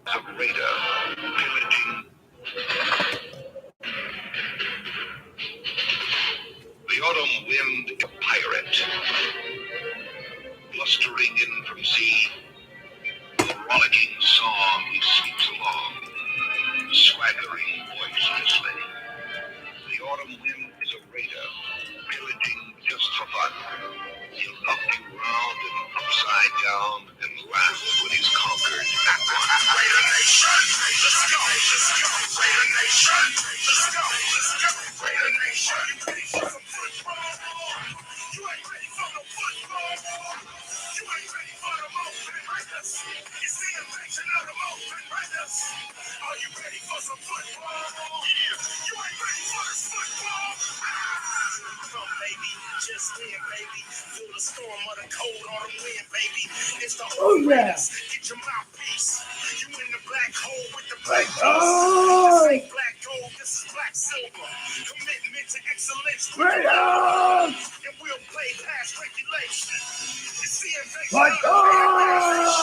Radar, pillaging. The autumn wind, a pirate, blustering in from sea. With a rollicking song he sweeps along, swaggering noiselessly. The autumn wind is a raider, pillaging just for fun. He'll knock you round and upside down and laugh when he's conquered that one. Raider Nation, let's go, let's go. Raider Nation, let's go, let's go. Raider Nation, you ready for some football? You ain't ready for no football. You ain't ready for the movement raiders. It's the invasion of the movement raiders. Are you ready for some football? Yeah. You ain't ready for this football. Come, baby, just win, baby. Feel the storm of the cold autumn wind, baby. It's the old raiders. Get your mouthpiece. You in the black hole with the black gold. This ain't black gold, this is black silver. Commitment to excellence. Raiders! And we'll play past regulation. It's the invasion of the Raiders!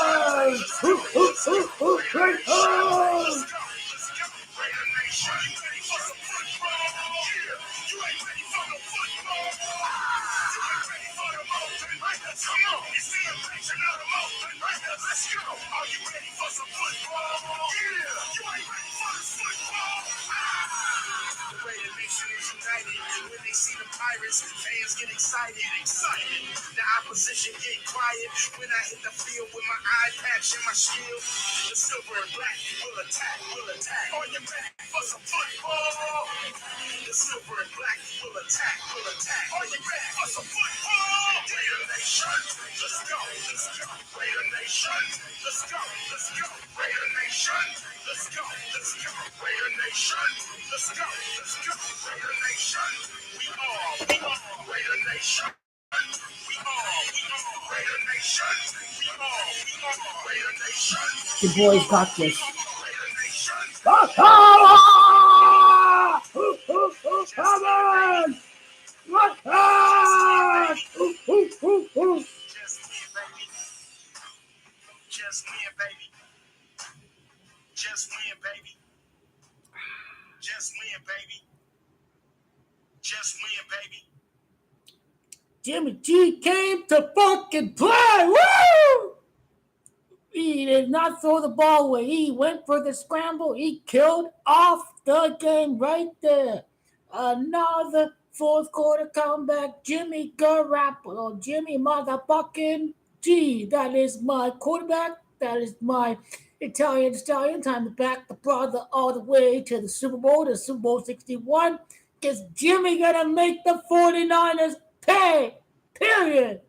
Raiders! Raider Nation, you ready for some football? Yeah, you ain't ready for no football. You ain't ready for the movement raiders. Come on, it's the invasion of the movement raiders. Let's go. Are you ready for some football? Yeah, you ain't ready for this football. The Raider Nation is united. When they see the pirates, fans get excited. The opposition get quiet. When I hit the field with my eye patch and my shield, the silver and black will attack, will attack. Are you ready for some football? The silver and black will attack, will attack. Are you ready for some football? Raider Nation, let's go, let's go. Raider Nation, let's go, let's go. Raider Nation, let's go, let's go. Raider Nation, let's go, let's go. Raider Nation, we are Raider Nation. We are Raider Nation. We are Raider Nation. The boys got this. Raider Nation. Comin! Just win, baby. Just win, baby. Just win, baby. Just win, baby. Jimmy G came to fucking play. Woo! He did not throw the ball away. He went for the scramble. He killed off the game right there. Another fourth quarter comeback. Jimmy Garoppolo. Jimmy motherfucking G. That is my quarterback. That is my Italian Stallion. Time to back the brother all the way to the Super Bowl, to Super Bowl 61. Because Jimmy gonna make the 49ers pay. Period.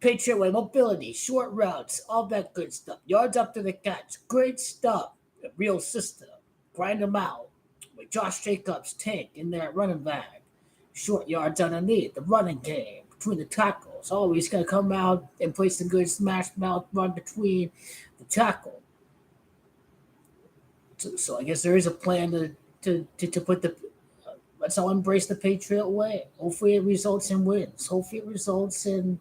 Patriot way, mobility, short routes, all that good stuff. Yards up to the catch, great stuff. A real system. Grind them out. With Josh Jacobs, Tank in there running back. Short yards underneath, the running game, between the tackles. Always going to come out and play some good smash mouth run between the tackle. So I guess there is a plan to put the... let's all embrace the Patriot way. Hopefully it results in wins. Hopefully it results in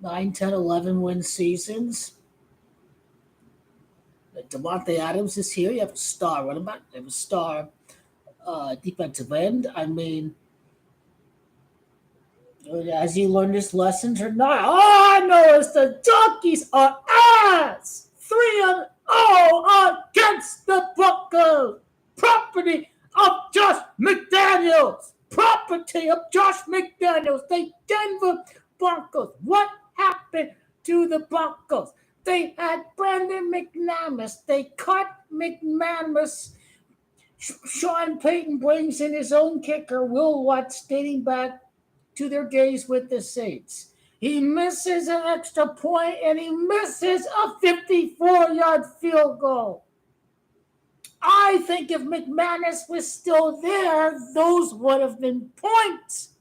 9, 10, 11 win seasons. Devontae Adams is here. You have a star running back. You have a star defensive end. I mean, has he learned his lessons or not? All I know is the Donkeys are ass. 3-0 against the Broncos. Property of Josh Mcdaniels. The Denver Broncos. What happened to the Broncos? They had Brandon McManus. They cut McManus. Sean Payton brings in his own kicker, Will Watts, dating back to their days with the Saints. He misses an extra point and he misses a 54-yard field goal. I think if McManus was still there, those would have been points.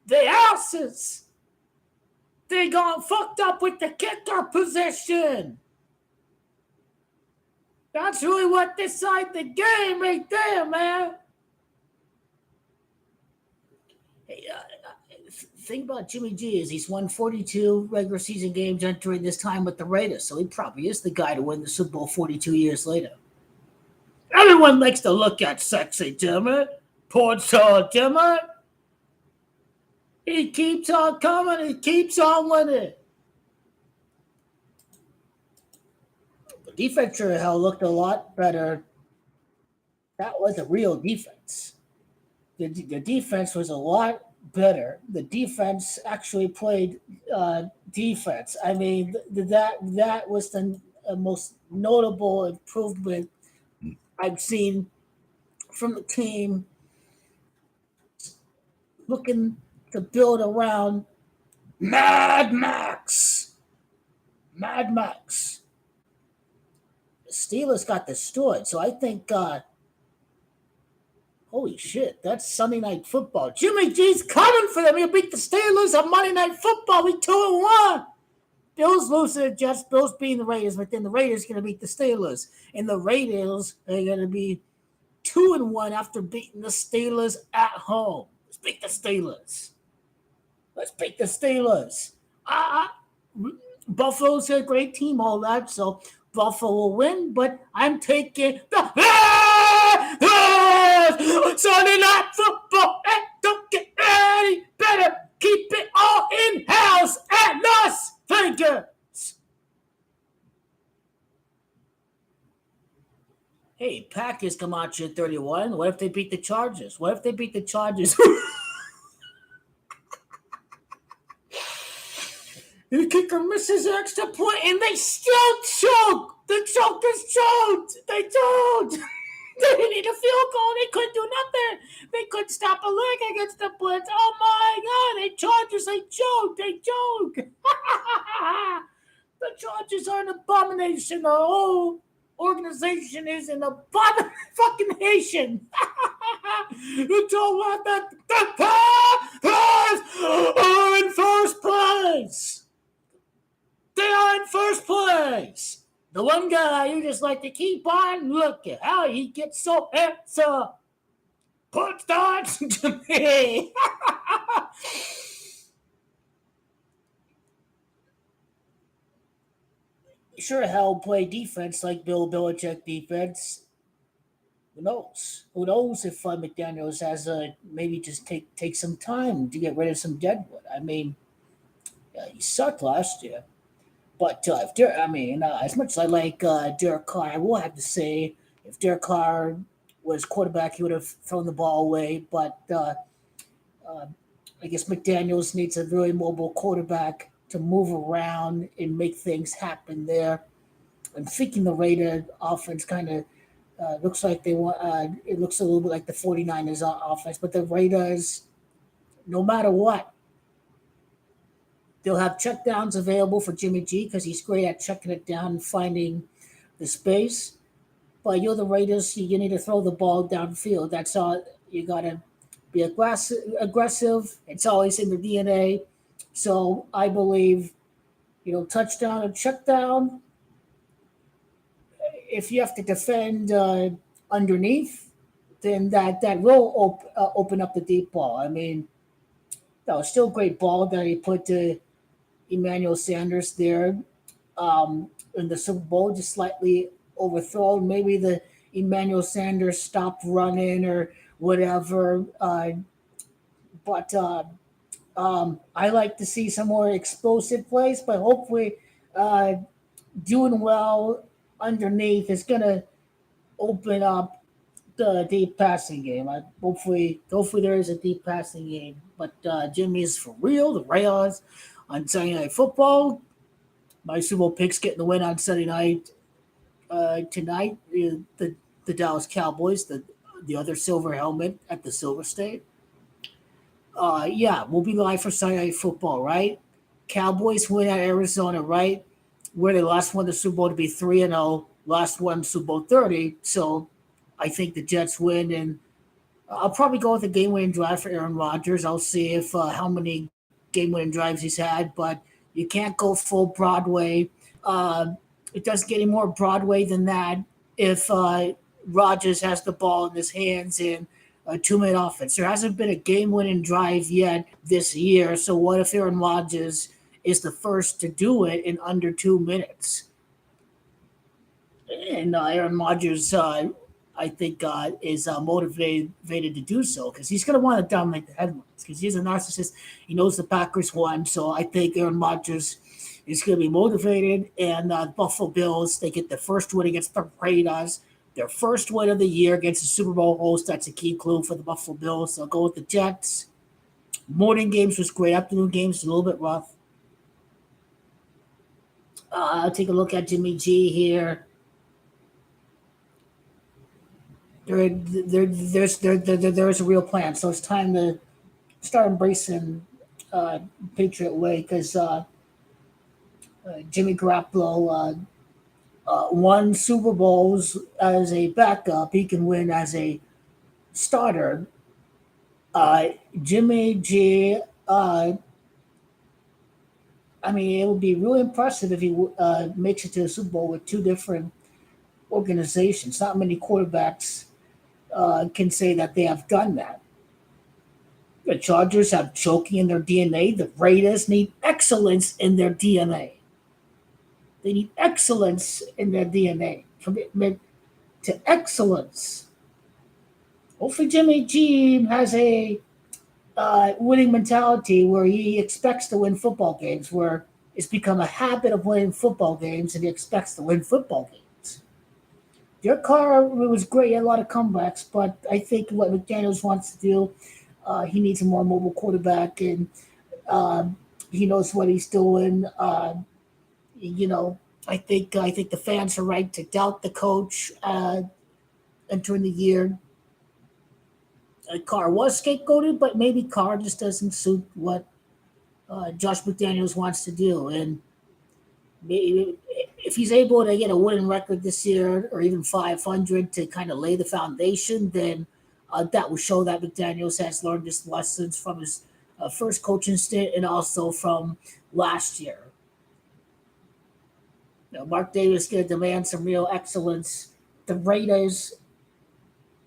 The asses. They got fucked up with the kicker position. That's really what decided the game right there, man. Hey, thing about Jimmy G is he's won 42 regular season games during this time with the Raiders, so he probably is the guy to win the Super Bowl 42 years later. Everyone likes to look at sexy Jimmy. Poor soul Jimmy. He keeps on coming. He keeps on winning. The defense sure hell looked a lot better. That was a real defense. The defense was a lot better. The defense actually played defense. I mean, that was the most notable improvement I've seen from the team looking to build around Mad Max. Mad Max. The Steelers got destroyed, so I think holy shit, that's Sunday Night Football. Jimmy G's coming for them. He'll beat the Steelers on Monday Night Football. We 2-1. Bills lose to the Jets. Bills beating the Raiders, but then the Raiders going to beat the Steelers. And the Raiders are going to be 2-1 after beating the Steelers at home. Let's beat the Steelers. Let's beat the Steelers. Buffalo's a great team, all that, so Buffalo will win, but I'm taking the Sunday Night Football. It don't get any better. Keep it all in-house at Las Vegas. Hey, Packers come out here 31. What if they beat the Chargers? What if they beat the Chargers? The kicker misses an extra point, and they still choke. The chokers choked. They choked. They didn't need a field goal. They couldn't do nothing. They couldn't stop a leg against the blitz. Oh, my God. They Chargers. They choked. They choked. The Chargers are an abomination. The whole organization is an abomination. You don't want that. The Packers are in first place. They are in first place. The one guy you just like to keep on looking. How he gets so handsome. Puts darts to me. Sure hell play defense like Bill Belichick defense. Who knows? Who knows if Mcdaniels has maybe just take some time to get rid of some deadwood. I mean, he sucked last year. But as much as I like Derek Carr, I will have to say, if Derek Carr was quarterback, he would have thrown the ball away. But I guess McDaniels needs a very mobile quarterback to move around and make things happen there. I'm thinking the Raider offense kind of looks like they want. It looks a little bit like the 49ers offense, but the Raiders, no matter what, they'll have checkdowns available for Jimmy G because he's great at checking it down and finding the space. But you're the Raiders, you need to throw the ball downfield. That's all. You got to be aggressive. It's always in the DNA. So I believe, touchdown and checkdown. If you have to defend underneath, then that will open up the deep ball. I mean, that was still a great ball that he put to Emmanuel Sanders there in the Super Bowl, just slightly overthrown. Maybe the Emmanuel Sanders stopped running or whatever. But I like to see some more explosive plays, but hopefully doing well underneath is going to open up the deep passing game. Hopefully there is a deep passing game. But Jimmy is for real. The Raiders on Sunday Night Football. My Super Bowl picks getting the win on Sunday night. Tonight, the Dallas Cowboys, the other silver helmet at the Silver State. We'll be live for Sunday Night Football, right? Cowboys win at Arizona, right? Where they last won the Super Bowl to be 3-0, last won Super Bowl 30. So I think the Jets win, and I'll probably go with a game-winning drive for Aaron Rodgers. I'll see if how many game-winning drives he's had, but you can't go full Broadway. It doesn't get any more Broadway than that if Rodgers has the ball in his hands and a 2-minute offense. There hasn't been a game-winning drive yet this year. So what if Aaron Rodgers is the first to do it in under 2 minutes? And Aaron Rodgers, I think, is motivated to do so because he's going to want to dominate the headlines because he's a narcissist. He knows the Packers won, so I think Aaron Rodgers is going to be motivated. And Buffalo Bills, they get the first win against the RAIDAAAAAS, their first win of the year against the Super Bowl host. That's a key clue for the Buffalo Bills. They'll go with the Jets. Morning games was great. Afternoon games a little bit rough. I'll take a look at Jimmy G here. There's a real plan. So it's time to start embracing Patriot way because Jimmy Garoppolo won Super Bowls as a backup. He can win as a starter. Jimmy G. I mean, it would be really impressive if he makes it to the Super Bowl with two different organizations. Not many quarterbacks can say that they have done that. The Chargers have choking in their DNA. The Raiders need excellence in their DNA. They need excellence in their DNA. Commitment to excellence. Hopefully, Jimmy G has a winning mentality where he expects to win football games, where it's become a habit of winning football games and he expects to win football games. Derek Carr was great, he had a lot of comebacks, but I think what McDaniels wants to do, he needs a more mobile quarterback, and he knows what he's doing. You know, I think the fans are right to doubt the coach entering the year. Carr was scapegoated, but maybe Carr just doesn't suit what Josh McDaniels wants to do, and maybe if he's able to get a winning record this year or even 500 to kind of lay the foundation, then that will show that McDaniels has learned his lessons from his first coaching stint and also from last year. Mark Davis going to demand some real excellence. The Raiders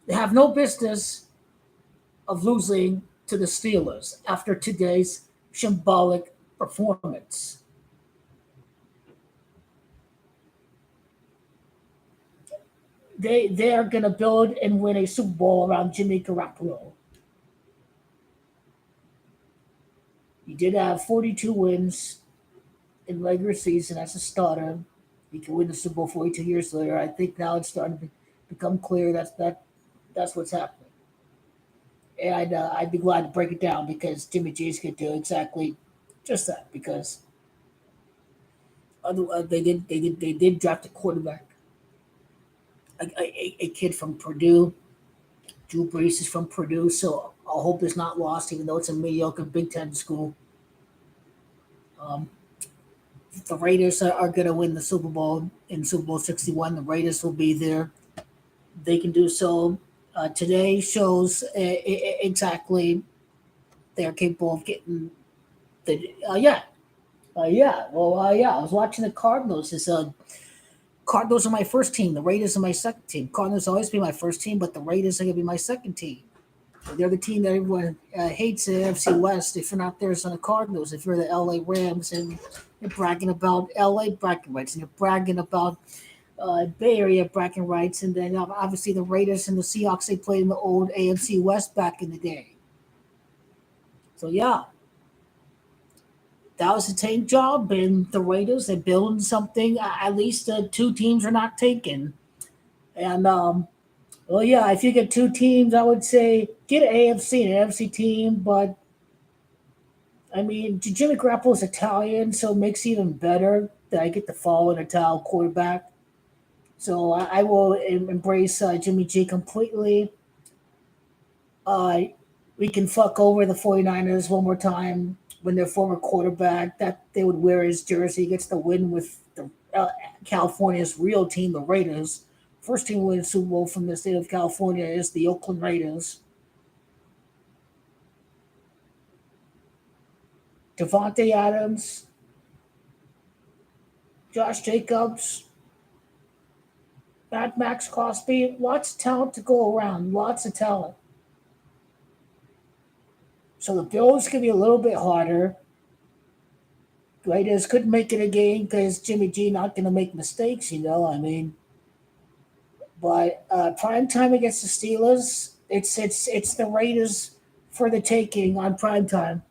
have no business of losing to the Steelers after today's symbolic performance. They are going to build and win a Super Bowl around Jimmy Garoppolo. He did have 42 wins in regular season as a starter. He can win the Super Bowl 42 years later. I think now it's starting to become clear that's what's happening. And I'd be glad to break it down because Jimmy G's could do exactly just that. Because they did draft a quarterback, a kid from Purdue. Drew Brees is from Purdue, so I hope it's not lost, even though it's a mediocre Big Ten school. The Raiders are going to win the Super Bowl in Super Bowl 61. The Raiders will be there. They can do so. Today shows exactly they're capable of getting the. Yeah. Well, yeah. I was watching the Cardinals. Cardinals are my first team. The Raiders are my second team. Cardinals always be my first team, but the Raiders are going to be my second team. They're the team that everyone hates in the NFC West. If you're not there, it's on the Cardinals. If you're the LA Rams and you're bragging about LA bragging rights and you're bragging about Bay Area bragging rights, and then obviously the Raiders and the Seahawks, they played in the old AFC West back in the day. So yeah, that was a tank job, and the Raiders, they're building something. At least two teams are not taken. And well, yeah, if you get two teams, I would say get an AFC and an NFC team. But I mean, Jimmy Garoppolo is Italian, so it makes it even better that I get to follow an Italian quarterback. So I will embrace Jimmy G completely. We can fuck over the 49ers one more time when their former quarterback that they would wear his jersey gets the win with the California's real team, the Raiders. First team to win Super Bowl from the state of California is the Oakland Raiders. Devontae Adams, Josh Jacobs, Max Crosby, lots of talent to go around, lots of talent. So the Bills could be a little bit harder. Raiders could make it a game because Jimmy G not going to make mistakes, you know. I mean, but prime time against the Steelers, it's the Raiders for the taking on prime time.